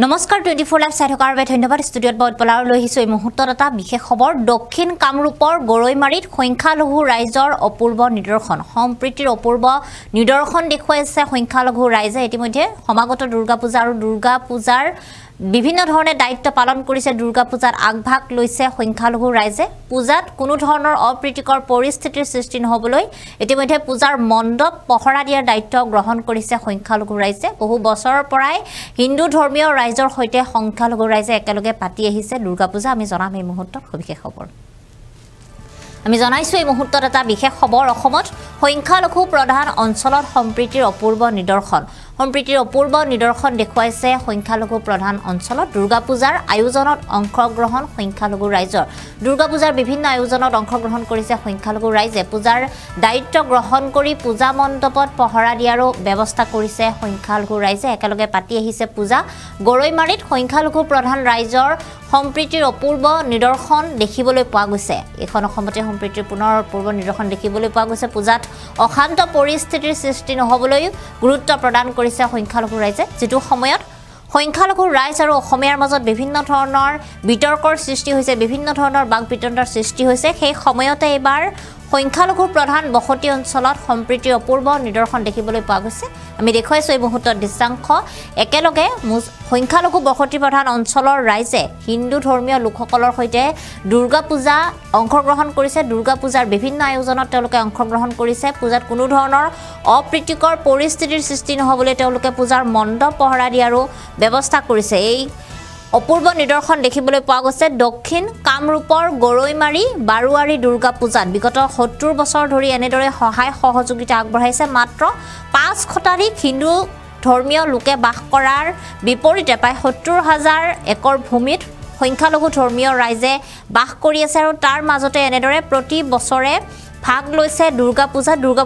নমস্কাৰ 24 লাইভ চাই থকাৰ বাবে ধন্যবাদ ষ্টুডিঅ'ত বহুত পলাৰ লৈ আহিছো এই মুহূৰ্তত এটা বিশেষ খবৰ দক্ষিণ কামৰূপৰ গৰৈমাৰীত সংখ্যালঘু ৰাইজৰ অপূৰ্ব নিদৰ্শন সম্প্ৰীতিৰ অপূৰ্ব নিদৰ্শন দেখুৱাইছে সংখ্যালঘু ৰাইজে ইতিমধ্যে সমাগত দুৰ্গা পূজা আৰু দুৰ্গা পূজাৰ বিভিন্ন ধৰণে দায়িত্ব পালন কৰিছে দুৰ্গা পূজাত আগভাগ লৈছে সংখ্যালঘু ৰাইজে পূজাত কোনো ধৰণৰ অপ্ৰীতিকৰ পৰিস্থিতিৰ সৃষ্টি নহবলৈ ইতিমধ্যে পূজাৰ মণ্ডপ পহৰা দিয়াৰ দায়িত্ব গ্ৰহণ কৰিছে সংখ্যালঘু ৰাইজে বহু বছৰৰ পৰাই হিন্দু ধৰ্মীয় ৰাইজৰ সৈতে সংখ্যালঘু ৰাইজে একেলগে পাতি আহিছে দুৰ্গা পূজা আমি জনাম এই মুহূৰ্তত বিশেষ খবৰ আমি জনাইছো এই মুহূৰ্তত এটা বিশেষ খবৰ অসমত সংখ্যালঘু প্ৰধান অঞ্চলত সম্প্ৰীতিৰ অপূৰ্ব নিদৰ্শন সম্প্ৰীতিৰ অপূৰ্ব নিদৰ্শন দেখুৱাইছে সংখ্যালঘু প্ৰধান অঞ্চলত দুৰ্গা পূজাৰ আয়োজনত অংশগ্ৰহণ সংখ্যালঘু ৰাইজৰ দুৰ্গা পূজাৰ বিভিন্ন আয়োজনত অংশগ্ৰহণ কৰিছে সংখ্যালঘু ৰাইজে পূজাৰ দায়িত্ব গ্ৰহণ কৰি পূজা মণ্ডপত পহৰা দিয়াৰো ব্যৱস্থা কৰিছে সংখ্যালঘু ৰাইজে একেলগে পাতি আহিছে পূজা গৰৈমাৰীত সংখ্যালঘু প্ৰধান ৰাইজৰ সম্প্ৰীতিৰ অপূৰ্ব নিদৰ্শন দেখিবলৈ পোৱা গৈছে এখন অসমতে সম্প্ৰীতিৰ পুনৰ অপূৰ্ব নিদৰ্শন দেখিবলৈ পোৱা গৈছে পূজাত অশান্ত পৰিস্থিতিৰ সৃষ্টি নহবলৈ গুৰুত্ব প্ৰদান কৰিছে সংখ্যালঘু ৰাইজে যেটো সময়ত সংখ্যালঘু ৰাইজ আৰু অসমীয়াৰ মাজত বিভিন্ন ধৰণৰ বিতৰ্কৰ সৃষ্টি হৈছে বিভিন্ন ধৰণৰ বাক বিতণ্ডাৰ সৃষ্টি হৈছে সেই সময়তে এবাৰ সংখ্যালঘু প্ৰধান বসতি অঞ্চলত সম্প্ৰীতিৰ অপূৰ্ব নিদৰ্শন দেখিবলৈ পোৱা গৈছে আমি দেখুৱাইছো এই মুহূৰ্তত দৃশ্যাংশ একেলগে সংখ্যালঘু বসতি প্ৰধান অঞ্চলৰ ৰাইজে হিন্দু ধৰ্মীয় লোকসকলৰ সৈতে দুৰ্গা পূজা অংশগ্ৰহণ কৰিছে দুৰ্গা পূজাৰ বিভিন্ন আয়োজনত তেওঁলোকে অংশগ্ৰহণ কৰিছে পূজাত কোনো ধৰণৰ অপ্ৰীতিকৰ পৰিস্থিতিৰ সৃষ্টি নহবলৈ তেওঁলোকে পূজাৰ মণ্ডপ পহৰা দিয়াৰো ব্যৱস্থা কৰিছে এই অপূৰ্ব নিদৰ্শন দেখিবলৈ পোৱা গৈছে দক্ষিণ কামৰূপৰ গৰৈমাৰী বাৰুৱাৰী দুৰ্গা পূজাত বিগত ৭০ বছৰ ধৰি এনেদৰে সহায় সহযোগিতা আগবঢ়াইছে মাত্ৰ ৫ শতাধিক হিন্দু ধৰ্মীয় লোকে বাস কৰাৰ বিপৰীতে প্ৰায় ৭০,০০০ একৰ ভূমিত সংখ্যালঘু ধৰ্মীয় ৰাইজে বাস কৰি আছে আৰু তাৰ মাজতে এনেদৰে প্ৰতি বছৰে ভাগ লৈছে দুৰ্গা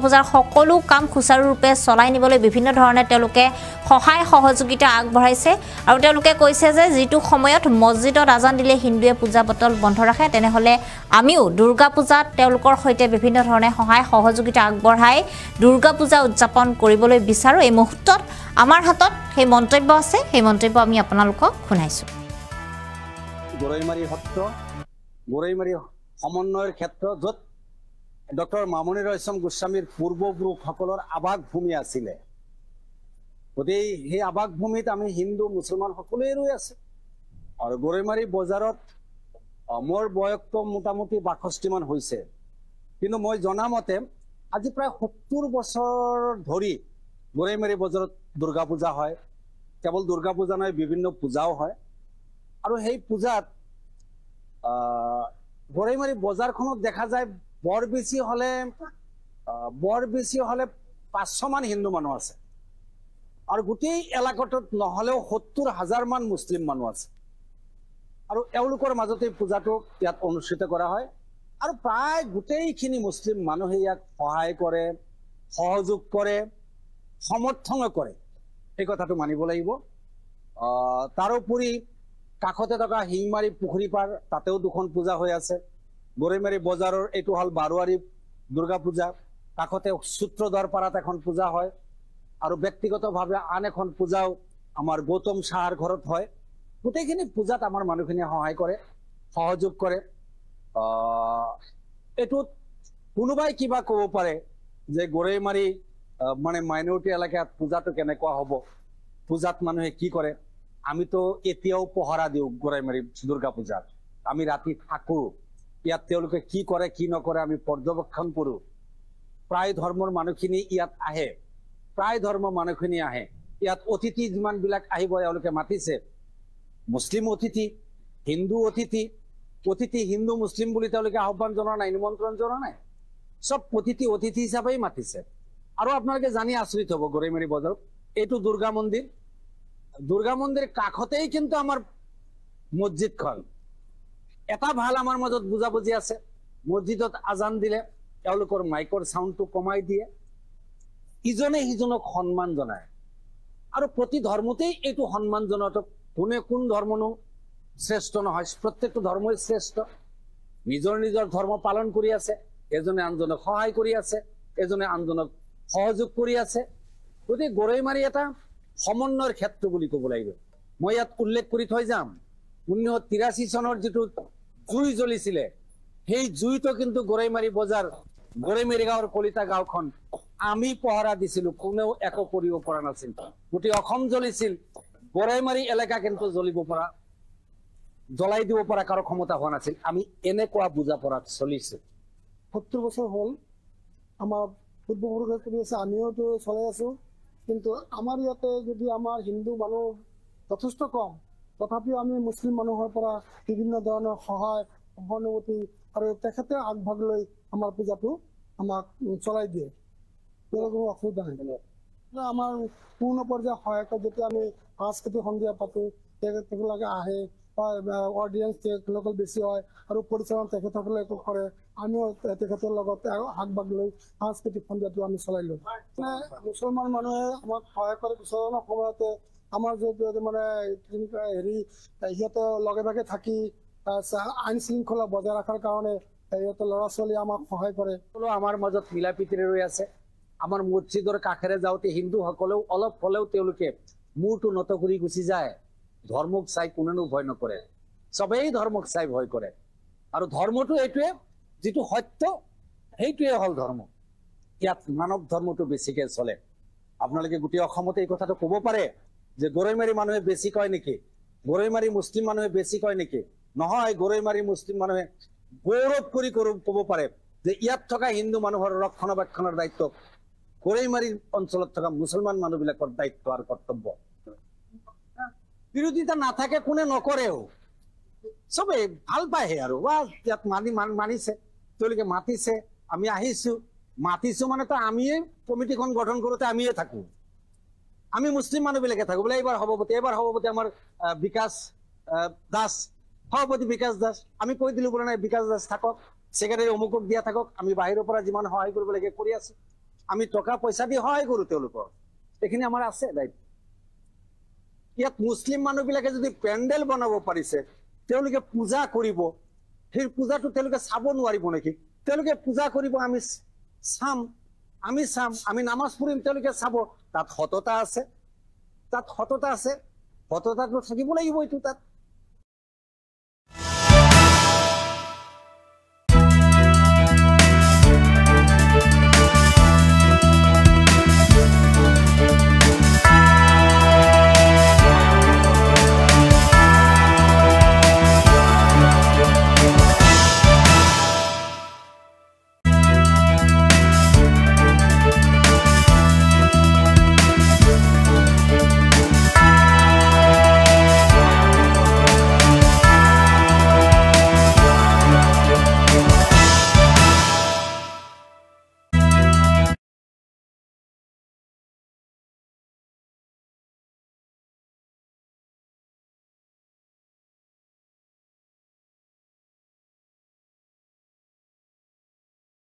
পূজাৰ সকলো কাম সুচাৰুৰূপে চলাই নিবলৈ বিভিন্ন ধৰণে তেওঁলোকে সহায় সহযোগিতা আগবঢ়াইছে আৰু তেওঁলোকে কৈছে যে যেটো সময়ত মছজিদত আজান দিলে হিন্দুৱে পূজা পতল বন্ধ ৰাখে তেনেহলে আমিও দুৰ্গা পূজাত তেওঁলোকৰ সৈতে বিভিন্ন ধৰণে সহায় সহযোগিতা আগবঢ়াই দুৰ্গা পূজা উদযাপন কৰিবলৈ বিচাৰো এই মুহূৰ্তত আমাৰ হাতত সেই মন্তব্য আছে সেই মন্তব্য আমি আপোনালোকক শুনাইছো গৰৈমাৰী সত্ৰ গৰৈমাৰী সমন্বয়ৰ ক্ষেত্ৰ য'ত ডক্টৰ মামণি ৰয়ছম গোস্বামীৰ পূৰ্বপুৰুষসকলৰ আৱাস ভূমি আছিলে গতিকে সেই আৱাস ভূমিত আমি হিন্দু মুছলমান সকলোৱে ৰৈ আছে আৰু গৰৈমাৰী বজাৰত মোৰ বয়সটো মোটামুটি ৬২ মান হৈছে কিন্তু মই জনামতে আজি প্ৰায় ৭০ বছৰ ধৰি গৰৈমাৰী বজাৰত দুৰ্গা পূজা হয় কেৱল দুৰ্গা পূজা নহয় বিভিন্ন পূজাও হয় আৰু সেই পূজাত গৰৈমাৰী বজাৰখনত দেখা যায় বৰ বেছি হলে ৫০০ মান হিন্দু মানুহ আছে আৰু গোটেই এলেকাটোত নহলেও ৭০,০০০ মান মুছলিম মানুহ আছে আৰু এওঁলোকৰ মাজতে পূজাটো ইয়াত অনুষ্ঠিত কৰা হয় আৰু প্ৰায় গোটেইখিনি মুছলিম মানুহে ইয়াক সহায় কৰে সহযোগ কৰে সমৰ্থন কৰে এই কথাটো মানিব লাগিব তাৰোপৰি কাষতে থকা হিংমাৰী পুখুৰী পাৰ তাতেও দুখন পূজা হৈ আছে গৰৈমাৰী বজাৰৰ এইটো হল বাৰুৱাৰী দুৰ্গা পূজা কাষতে সূত্ৰদ্বাৰ পাৰাত এখন পূজা হয় আৰু ব্যক্তিগতভাৱে আন এখন পূজাও আমাৰ গৌতম শাহৰ ঘৰত হয় গোটেইখিনি পূজাত আমাৰ মানুহখিনিয়ে সহায় কৰে সহযোগ কৰে এইটোত কোনোবাই কিবা ক'ব পাৰে যে গৰৈমাৰী মানে মাইনৰিটি এলেকাত পূজাটো কেনেকুৱা হ'ব পূজাত মানুহে কি কৰে আমিতো এতিয়াও পহৰা দিওঁ গৰৈমাৰী দুৰ্গা পূজাত আমি ৰাতি থাকো ইয়াত তেওঁলোকে কি কৰে কি নকৰে আমি পৰ্যবেক্ষণ কৰো প্ৰায় ধৰ্মৰ মানুহখিনি ইয়াত আহে প্ৰায় ধৰ্মৰ মানুহখিনি আহে ইয়াত অতিথি যিমান বিলাক আহিব এওঁলোকে মাতিছে মুছলিম অতিথি হিন্দু অতিথি হিন্দু মুছলিম বুলি তেওঁলোকে আহ্বান জনোৱা নাই নিমন্ত্ৰণ জনোৱা নাই সব অতিথি হিচাপেই মাতিছে আৰু আপোনালোকে জানি আচৰিত হ'ব গৰৈমাৰী বজাৰত এইটো দুৰ্গা মন্দিৰ কাষতেই কিন্তু আমাৰ মছজিদখন এটা ভাল আমাৰ মাজত বুজাবুজি আছে মছজিদত আজান দিলে তেওঁলোকৰ মাইকৰ সাউণ্ডটো কমাই দিয়ে ইজনে সিজনক সন্মান জনায় আৰু প্ৰতি ধৰ্মতেই এইটো সন্মান জনাটো কোন ধৰ্মনো শ্ৰেষ্ঠ নহয় প্ৰত্যেকটো ধৰ্মই শ্ৰেষ্ঠ নিজৰ ধৰ্ম পালন কৰি আছে এজনে আনজনক সহায় কৰি আছে এজনে আনজনক সহযোগ কৰি আছে গতিকে গৰৈমাৰী এটা সমন্বয়ৰ ক্ষেত্ৰ বুলি ক'ব লাগিব মই ইয়াত উল্লেখ কৰি থৈ যাম 1983 চনৰ যিটো জুই জ্বলিছিলে সেই জুইটো কিন্তু গৰৈমাৰী বজাৰ গৰৈমাৰী গাঁৱৰ কলিতা গাঁওখন আমি পহৰা দিছিলো, কোনেও একো কৰিব পৰা নাছিল। গোটেই অসম জ্বলিছিল, গৰৈমাৰী এলেকা কিন্তু জ্বলাই দিব পৰা কাৰো ক্ষমতা হোৱা নাছিল। আমি এনেকুৱা বুজা পৰাত চলিছে। 70 বছৰ হ'ল আমাৰ পূৰ্বপুৰুষে কৰি আছে, আমিওতো চলাই আছো। কিন্তু আমাৰ ইয়াতে যদি আমাৰ হিন্দু মানুহ যথেষ্ট কম, তথাপিও আমি মুছলিম মানুহৰ পৰা বিভিন্ন ধৰণৰ সহায় সহানুভূতি আৰু তেখেতে আগভাগ লৈ আমাৰ পূজাটো আমাক চলাই দিয়ে। কোনো অসুবিধা নাই। আমাৰ পূৰ্ণ পৰ্যায়ৰ সহায়ক যেতিয়া আমি সাংস্কৃতিক সন্ধিয়া পাতো, তেখেতলোকে আহে, অডিয়েঞ্চ তেখেতসকল বেছি হয় আৰু পৰিচালনা তেখেতসকলে একো কৰে। আমিও তেখেতৰ লগত আগভাগ লৈ সাংস্কৃতিক সন্ধিয়াটো আমি চলাই লওঁ। মুছলমান মানুহে আমাক সহায় কৰে কিছুমান সময়তে। আমাৰ যিহেতু মানে হেৰি সিহঁতে লগে ভাগে থাকি আইন শৃংখলা বজাই ৰখাৰ কাৰণে সিহঁতে ল'ৰা ছোৱালী আমাক সহায় কৰে। আমাৰ মাজত মিলা প্ৰীতিৰে ৰৈ আছে। আমাৰ মছজিদৰ কাষেৰে যাওঁতে হিন্দুসকলেও অলপ হলেও তেওঁলোকে মূৰটো নত কৰি গুচি যায়। ধৰ্মক চাই কোনেও ভয় নকৰে, চবেই ধৰ্মক চাই ভয় কৰে। আৰু ধৰ্মটো এইটোৱে, যিটো সত্য সেইটোৱে হল ধৰ্ম। ইয়াত মানৱ ধৰ্মটো বেছিকে চলে। আপোনালোকে গোটেই অসমতে এই কথাটো ক'ব পাৰে যে গৰৈমাৰী মানুহে বেছি কয় নেকি, গৰৈমাৰী মুছলিম মানুহে বেছি কয় নেকি? নহয়, গৰৈমাৰী মুছলিম মানুহে গৌৰৱ কৰি ক'ব পাৰে যে ইয়াত থকা হিন্দু মানুহৰ ৰক্ষণাবেক্ষণৰ দায়িত্ব গৰৈমাৰী অঞ্চলত থকা মুছলমান মানুহবিলাকৰ দায়িত্ব আৰু কৰ্তব্য। বিৰোধিতা নাথাকে, কোনে নকৰেও, চবে ভাল পায়হে। আৰু ইয়াত মানিছে, তেওঁলোকে মাতিছে, আমি আহিছো। মাতিছো মানেতো আমিয়ে কমিটিখন গঠন কৰোতে আমিয়ে থাকো, আমি মুছলিম মানুহবিলাকে থাকো। বোলে এইবাৰ সভাপতি আমাৰ বিকাশ দাস, সভাপতি বিকাশ দাস। আমি কৈ দিলো বোলে নাই বিকাশ দাস থাকক, ছেক্ৰেটাৰী অমুকক দিয়া থাকক। আমি বাহিৰৰ পৰা যিমান সহায় কৰিব লাগে কৰি আছো। আমি টকা পইচা দি সহায় কৰো তেওঁলোকক, এইখিনি আমাৰ আছে দায়িত্ব। ইয়াত মুছলিম মানুহবিলাকে যদি পেণ্ডেল বনাব পাৰিছে, তেওঁলোকে পূজা কৰিব, সেই পূজাটো তেওঁলোকে চাব নোৱাৰিব নেকি? তেওঁলোকে পূজা কৰিব, আমি চাম, আমি নামাজ পঢ়িম, তেওঁলোকে চাব। তাত সততা আছে, সততাটো থাকিব লাগিব এইটো তাত।